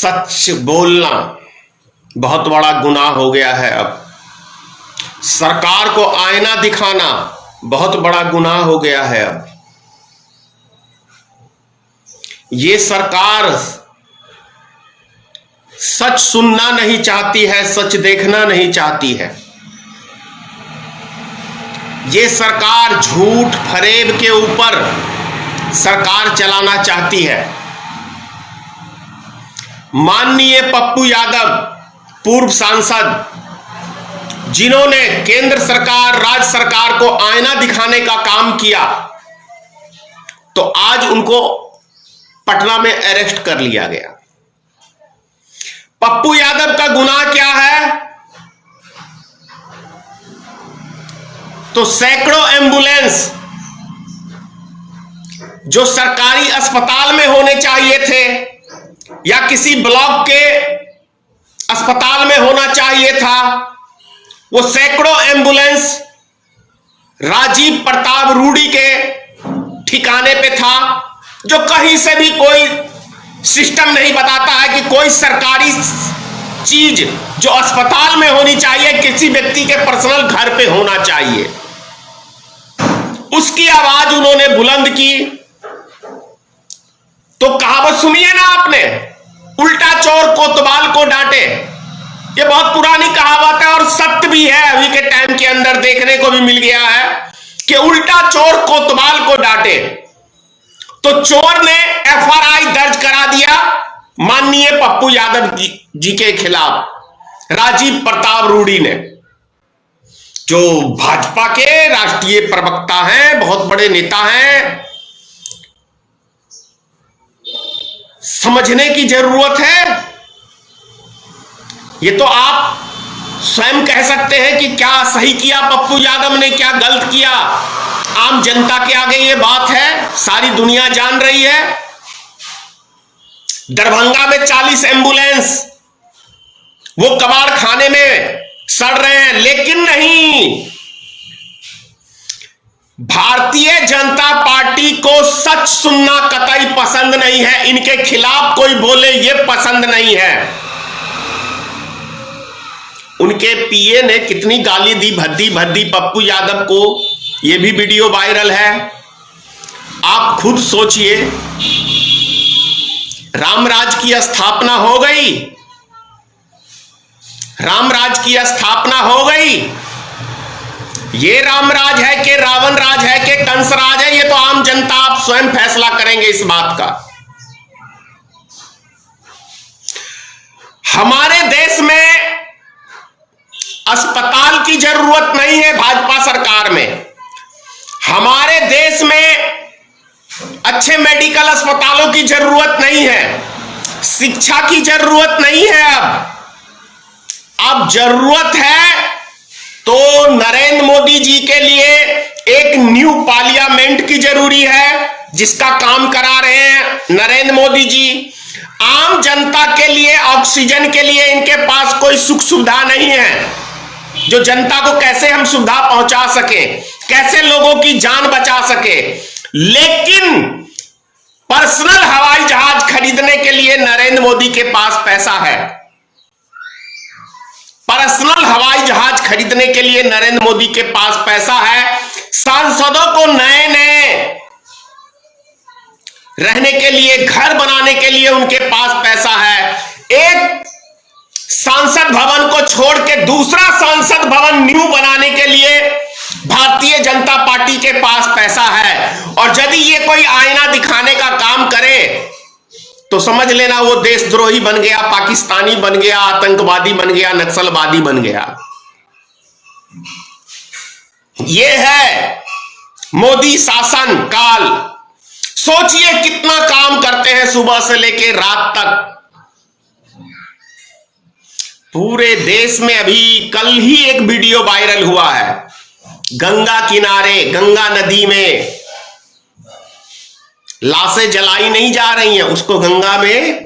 सच बोलना बहुत बड़ा गुनाह हो गया है। अब सरकार को आईना दिखाना बहुत बड़ा गुनाह हो गया है। अब ये सरकार सच सुनना नहीं चाहती है, सच देखना नहीं चाहती है। ये सरकार झूठ फरेब के ऊपर सरकार चलाना चाहती है। माननीय पप्पू यादव पूर्व सांसद, जिन्होंने केंद्र सरकार राज्य सरकार को आईना दिखाने का काम किया, तो आज उनको पटना में अरेस्ट कर लिया गया। पप्पू यादव का गुनाह क्या है? तो सैकड़ों एम्बुलेंस जो सरकारी अस्पताल में होने चाहिए थे या किसी ब्लॉक के अस्पताल में होना चाहिए था, वो सैकड़ों एम्बुलेंस राजीव प्रताप रूडी के ठिकाने पे था, जो कहीं से भी कोई सिस्टम नहीं बताता है कि कोई सरकारी चीज जो अस्पताल में होनी चाहिए किसी व्यक्ति के पर्सनल घर पे होना चाहिए। उसकी आवाज उन्होंने बुलंद की। तो कहावत सुनिए ना आपने, उल्टा चोर कोतवाल को डांटे। ये बहुत पुरानी कहावत है और सत्य भी है। अभी के टाइम के अंदर देखने को भी मिल गया है कि उल्टा चोर कोतवाल को डांटे। तो चोर ने एफआरआई दर्ज करा दिया माननीय पप्पू यादव जी के खिलाफ, राजीव प्रताप रूडी ने, जो भाजपा के राष्ट्रीय प्रवक्ता हैं, बहुत बड़े नेता हैं। समझने की जरूरत है। ये तो आप स्वयं कह सकते हैं कि क्या सही किया पप्पू यादव ने, क्या गलत किया। आम जनता के आगे ये बात है, सारी दुनिया जान रही है। दरभंगा में 40 एम्बुलेंस वो कबाड़ खाने में सड़ रहे हैं, लेकिन नहीं, भारतीय जनता पार्टी को सच सुनना कतई पसंद नहीं है। इनके खिलाफ कोई बोले ये पसंद नहीं है। उनके पीए ने कितनी गाली दी, भद्दी भद्दी पप्पू यादव को, ये भी वीडियो वायरल है। आप खुद सोचिए, रामराज की स्थापना हो गई, रामराज की स्थापना हो गई। ये रामराज है कि रावण राज है कि कंस राज है, ये तो आम जनता आप स्वयं फैसला करेंगे इस बात का। हमारे देश में अस्पताल की जरूरत नहीं है भाजपा सरकार में। हमारे देश में अच्छे मेडिकल अस्पतालों की जरूरत नहीं है, शिक्षा की जरूरत नहीं है। अब जरूरत है तो नरेंद्र मोदी जी के लिए एक न्यू पार्लियामेंट की जरूरी है, जिसका काम करा रहे हैं नरेंद्र मोदी जी। आम जनता के लिए, ऑक्सीजन के लिए इनके पास कोई सुख सुविधा नहीं है, जो जनता को कैसे हम सुविधा पहुंचा सके, कैसे लोगों की जान बचा सके। लेकिन पर्सनल हवाई जहाज खरीदने के लिए नरेंद्र मोदी के पास पैसा है। पर्सनल हवाई जहाज खरीदने के लिए नरेंद्र मोदी के पास पैसा है। सांसदों को नए नए रहने के लिए, घर बनाने के लिए उनके पास पैसा है। एक सांसद भवन को छोड़ के दूसरा सांसद भवन न्यू बनाने के लिए भारतीय जनता पार्टी के पास पैसा है। और यदि ये कोई आईना दिखाने का काम करे तो समझ लेना वो देशद्रोही बन गया, पाकिस्तानी बन गया, आतंकवादी बन गया, नक्सलवादी बन गया। ये है मोदी शासन काल। सोचिए कितना काम करते हैं सुबह से लेकर रात तक। पूरे देश में अभी कल ही एक वीडियो वायरल हुआ है, गंगा किनारे, गंगा नदी में लाशें जलाई नहीं जा रही हैं, उसको गंगा में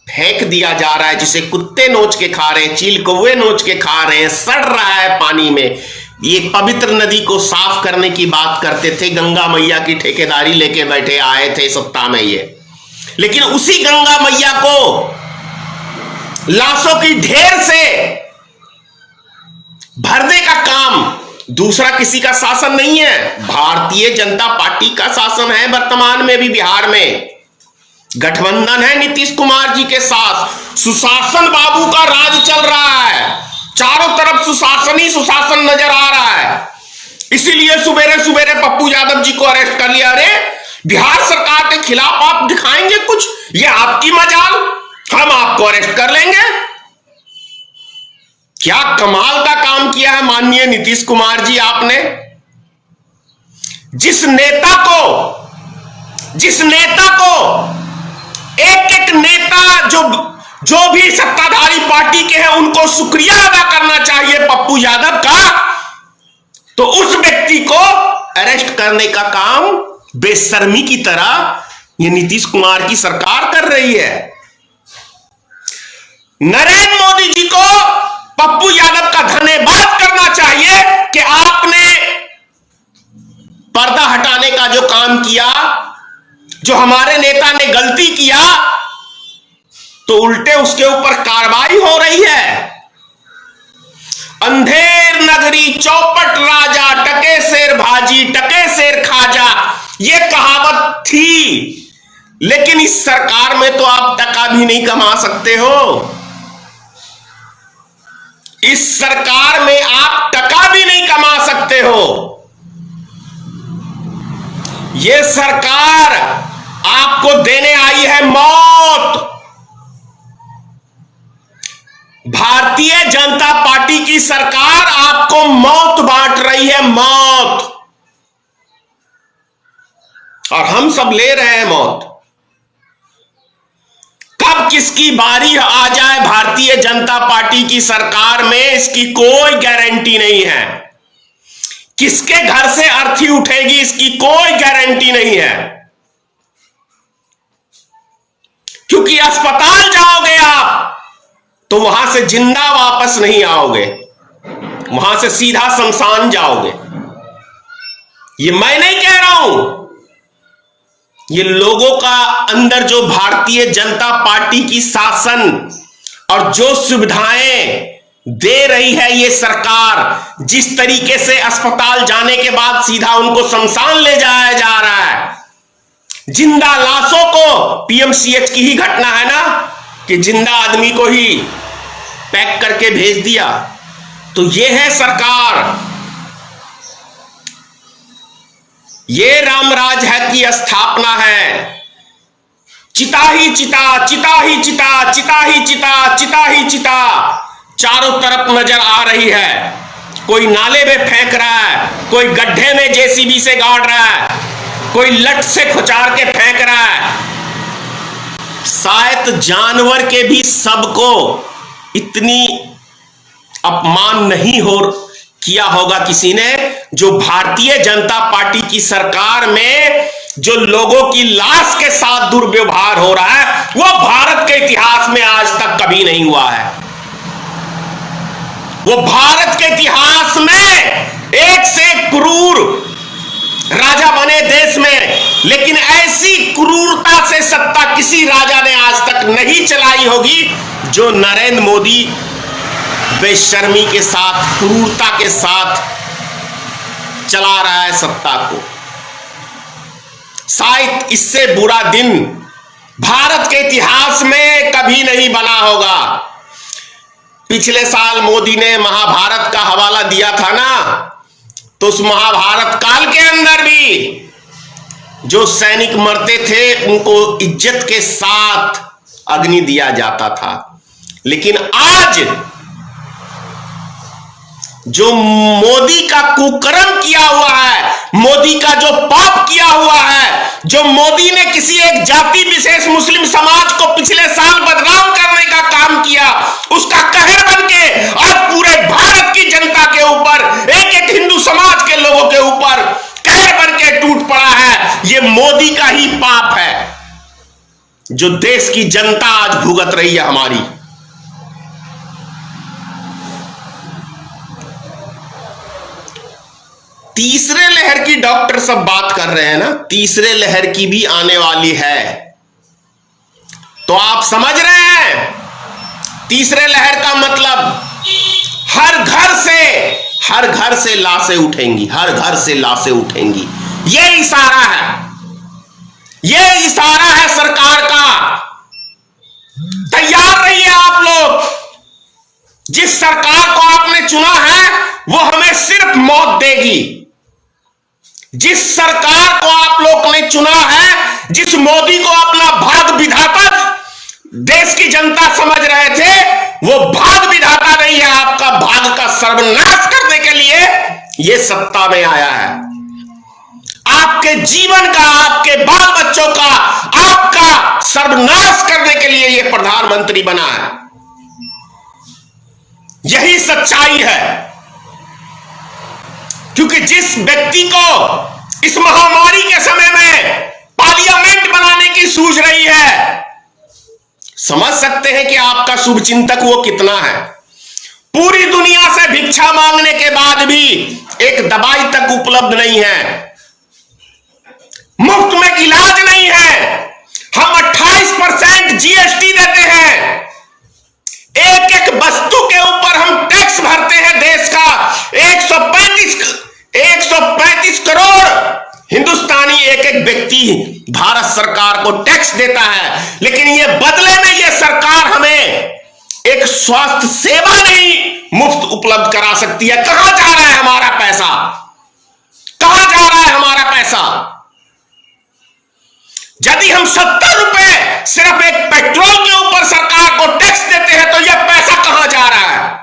फेंक दिया जा रहा है, जिसे कुत्ते नोच के खा रहे हैं, चील कौवे नोच के खा रहे हैं, सड़ रहा है पानी में। ये पवित्र नदी को साफ करने की बात करते थे, गंगा मैया की ठेकेदारी लेके बैठे आए थे सत्ता में ये। लेकिन उसी गंगा मैया को लाशों की ढेर से भरने का काम दूसरा किसी का शासन नहीं है, भारतीय जनता पार्टी का शासन है। वर्तमान में भी बिहार में गठबंधन है नीतीश कुमार जी के साथ, सुशासन बाबू का राज चल रहा है, चारों तरफ सुशासन ही सुशासन नजर आ रहा है। इसीलिए सुबेरे सुबेरे पप्पू यादव जी को अरेस्ट कर लिया। अरे बिहार सरकार के खिलाफ आप दिखाएंगे कुछ, ये आपकी मजाल, हम आपको अरेस्ट कर लेंगे। क्या कमाल का काम किया है माननीय नीतीश कुमार जी आपने। जिस नेता को एक एक नेता जो भी सत्ताधारी पार्टी के हैं उनको शुक्रिया अदा करना चाहिए पप्पू यादव का, तो उस व्यक्ति को अरेस्ट करने का काम बेशर्मी की तरह ये नीतीश कुमार की सरकार कर रही है। नरेंद्र मोदी जी को पप्पू यादव का धन्यवाद करना चाहिए कि आपने पर्दा हटाने का जो काम किया, जो हमारे नेता ने गलती किया तो उल्टे उसके ऊपर कार्रवाई हो रही है। अंधेर नगरी चौपट राजा, टके शेर भाजी टके शेर खाजा, ये कहावत थी, लेकिन इस सरकार में तो आप टका भी नहीं कमा सकते हो। इस सरकार में आप टका भी नहीं कमा सकते हो। यह सरकार आपको देने आई है मौत। भारतीय जनता पार्टी की सरकार आपको मौत बांट रही है, मौत, और हम सब ले रहे हैं मौत। कब किसकी बारी आ जाए भारतीय जनता पार्टी की सरकार में, इसकी कोई गारंटी नहीं है। किसके घर से अर्थी उठेगी, इसकी कोई गारंटी नहीं है। क्योंकि अस्पताल जाओगे आप तो वहां से जिंदा वापस नहीं आओगे, वहां से सीधा शमशान जाओगे। ये मैं नहीं कह रहा हूं, ये लोगों का अंदर जो भारतीय जनता पार्टी की शासन और जो सुविधाएं दे रही है ये सरकार, जिस तरीके से अस्पताल जाने के बाद सीधा उनको शमशान ले जाया जा रहा है, जिंदा लाशों को, पीएमसीएच की ही घटना है ना कि जिंदा आदमी को ही पैक करके भेज दिया, तो ये है सरकार, ये रामराज है की स्थापना है। चिता ही चिता, चिता ही चिता, चिता ही चिता, चिता ही चिता चारों तरफ नजर आ रही है। कोई नाले में फेंक रहा है, कोई गड्ढे में जेसीबी से गाड़ रहा है, कोई लट से खुचार के फेंक रहा है। शायद जानवर के भी सबको इतनी अपमान नहीं हो किया होगा किसी ने, जो भारतीय जनता पार्टी की सरकार में जो लोगों की लाश के साथ दुर्व्यवहार हो रहा है, वो भारत के इतिहास में आज तक कभी नहीं हुआ है। वो भारत के इतिहास में एक से क्रूर राजा बने देश में, लेकिन ऐसी क्रूरता से सत्ता किसी राजा ने आज तक नहीं चलाई होगी जो नरेंद्र मोदी बेशर्मी के साथ, क्रूरता के साथ चला रहा है सत्ता को। शायद इससे बुरा दिन भारत के इतिहास में कभी नहीं बना होगा। पिछले साल मोदी ने महाभारत का हवाला दिया था ना, तो उस महाभारत काल के अंदर भी जो सैनिक मरते थे उनको इज्जत के साथ अग्नि दिया जाता था। लेकिन आज जो मोदी का कुकर्म किया हुआ है, मोदी का जो पाप किया हुआ है, जो मोदी ने किसी एक जाति विशेष मुस्लिम समाज को पिछले साल बदनाम करने का काम किया, उसका कहर बन के आज पूरे भारत की जनता के ऊपर, एक एक हिंदू समाज के लोगों के ऊपर कहर बन के टूट पड़ा है। ये मोदी का ही पाप है जो देश की जनता आज भुगत रही है हमारी। तीसरे लहर की डॉक्टर सब बात कर रहे हैं ना, तीसरे लहर की भी आने वाली है। तो आप समझ रहे हैं तीसरे लहर का मतलब हर घर से लाशें उठेंगी, हर घर से लाशें उठेंगी। ये इशारा है सरकार का। तैयार रहिए आप लोग। जिस सरकार को आपने चुना है वो हमें सिर्फ मौत देगी। जिस सरकार को आप लोग ने चुना है, जिस मोदी को अपना भाग विधाता देश की जनता समझ रहे थे, वो भाग विधाता नहीं है। आपका भाग का सर्वनाश करने के लिए ये सत्ता में आया है। आपके जीवन का, आपके बाल बच्चों का, आपका सर्वनाश करने के लिए ये प्रधानमंत्री बना है। यही सच्चाई है। क्योंकि जिस व्यक्ति को इस महामारी के समय में पार्लियामेंट बनाने की सूझ रही है, समझ सकते हैं कि आपका शुभचिंतक वो कितना है। पूरी दुनिया से भिक्षा मांगने के बाद भी एक दवाई तक उपलब्ध नहीं है, मुफ्त में इलाज नहीं है। हम 28% जीएसटी देते हैं, एक एक वस्तु के ऊपर हम टैक्स भरते हैं। देश का 135 करोड़ हिंदुस्तानी एक एक व्यक्ति भारत सरकार को टैक्स देता है, लेकिन ये बदले में ये सरकार हमें एक स्वास्थ्य सेवा नहीं मुफ्त उपलब्ध करा सकती है। कहां जा रहा है हमारा पैसा? कहां जा रहा है हमारा पैसा? यदि हम 70 रुपए सिर्फ एक पेट्रोल के ऊपर सरकार को टैक्स देते हैं तो यह पैसा कहां जा रहा है?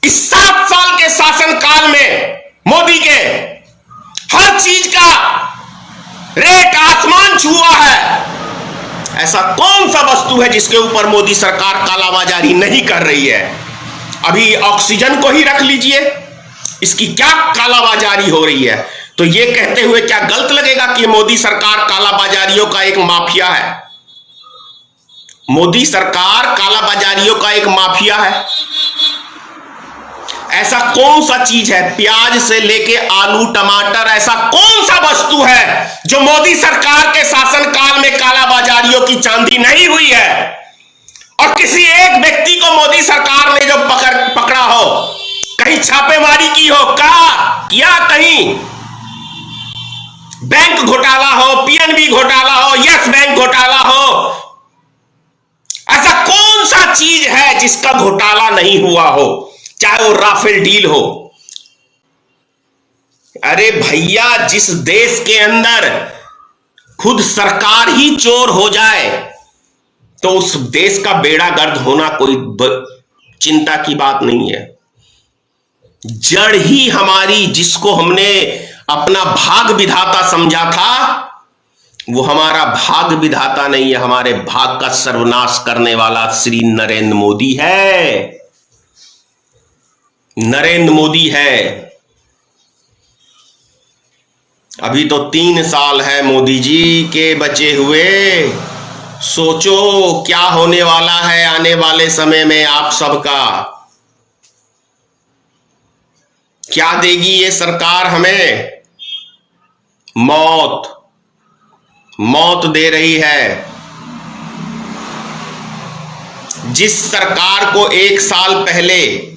इस 7 साल के शासनकाल में मोदी के हर चीज का रेट आसमान छुआ है। ऐसा कौन सा वस्तु है जिसके ऊपर मोदी सरकार कालाबाजारी नहीं कर रही है? अभी ऑक्सीजन को ही रख लीजिए, इसकी क्या कालाबाजारी हो रही है। तो ये कहते हुए क्या गलत लगेगा कि मोदी सरकार कालाबाजारियों का एक माफिया है? मोदी सरकार कालाबाजारियों का एक माफिया है। ऐसा कौन सा चीज है, प्याज से लेके आलू टमाटर, ऐसा कौन सा वस्तु है जो मोदी सरकार के शासनकाल में कालाबाजारियों की चांदी नहीं हुई है? और किसी एक व्यक्ति को मोदी सरकार ने जो पकड़ा हो, कहीं छापेमारी की हो, किया कहीं बैंक घोटाला हो, पीएनबी घोटाला हो, यस बैंक घोटाला हो, ऐसा कौन सा चीज है जिसका घोटाला नहीं हुआ हो? चाहे वो राफेल डील हो। अरे भैया, जिस देश के अंदर खुद सरकार ही चोर हो जाए तो उस देश का बेड़ा गर्क होना कोई चिंता की बात नहीं है। जड़ ही हमारी, जिसको हमने अपना भाग विधाता समझा था, वो हमारा भाग विधाता नहीं है, हमारे भाग का सर्वनाश करने वाला श्री नरेंद्र मोदी है। नरेंद्र मोदी है। अभी तो 3 साल है मोदी जी के बचे हुए। सोचो क्या होने वाला है आने वाले समय में आप सबका। क्या देगी ये सरकार हमें? मौत दे रही है। जिस सरकार को 1 साल पहले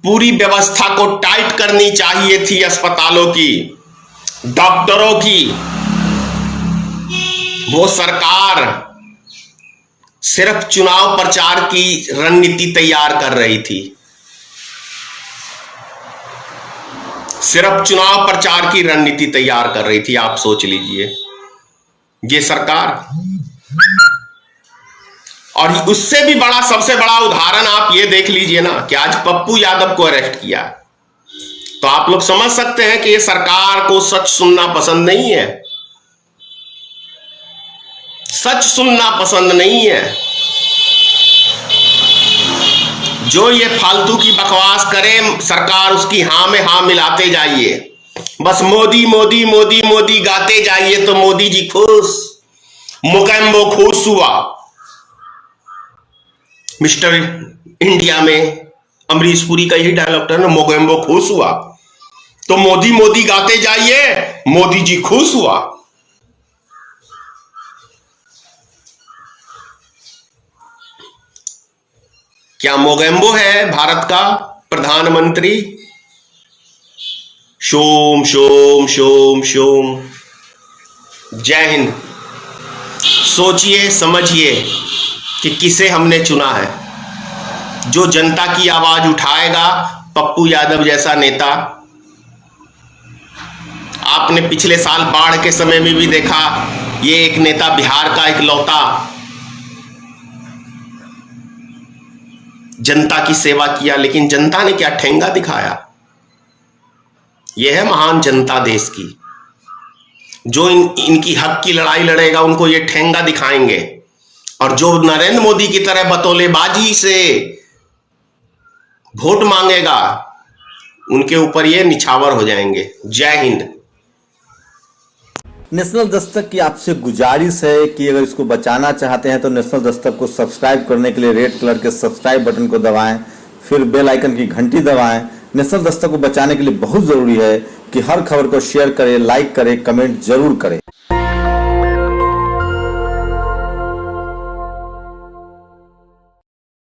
पूरी व्यवस्था को टाइट करनी चाहिए थी, अस्पतालों की, डॉक्टरों की, वो सरकार सिर्फ चुनाव प्रचार की रणनीति तैयार कर रही थी। सिर्फ चुनाव प्रचार की रणनीति तैयार कर रही थी। आप सोच लीजिए ये सरकार। और उससे भी बड़ा, सबसे बड़ा उदाहरण आप ये देख लीजिए ना कि आज पप्पू यादव को अरेस्ट किया, तो आप लोग समझ सकते हैं कि ये सरकार को सच सुनना पसंद नहीं है। सच सुनना पसंद नहीं है। जो ये फालतू की बकवास करे सरकार, उसकी हां में हां मिलाते जाइए। बस मोदी मोदी मोदी मोदी गाते जाइए तो मोदी जी खुश, मुकम्मो खुश हुआ। मिस्टर इंडिया में अमरीश पुरी का यही डायलॉग था ना, मोगेम्बो खुश हुआ। तो मोदी मोदी गाते जाइए, मोदी जी खुश हुआ। क्या मोगेम्बो है भारत का प्रधानमंत्री? शोम शोम शोम शोम। जय हिंद। सोचिए समझिए कि किसे हमने चुना है, जो जनता की आवाज उठाएगा। पप्पू यादव जैसा नेता। आपने पिछले साल बाढ़ के समय में भी देखा, ये एक नेता बिहार का इकलौता जनता की सेवा किया, लेकिन जनता ने क्या ठेंगा दिखाया। यह है महान जनता देश की। जो इनकी हक की लड़ाई लड़ेगा उनको ये ठेंगा दिखाएंगे, और जो नरेंद्र मोदी की तरह बतौलेबाजी से वोट मांगेगा उनके ऊपर ये निछावर हो जाएंगे। जय हिंद। नेशनल दस्तक की आपसे गुजारिश है कि अगर इसको बचाना चाहते हैं तो नेशनल दस्तक को सब्सक्राइब करने के लिए रेड कलर के सब्सक्राइब बटन को दबाएं, फिर बेल आइकन की घंटी दबाएं। नेशनल दस्तक को बचाने के लिए बहुत जरूरी है कि हर खबर को शेयर करें, लाइक करें, कमेंट जरूर करें।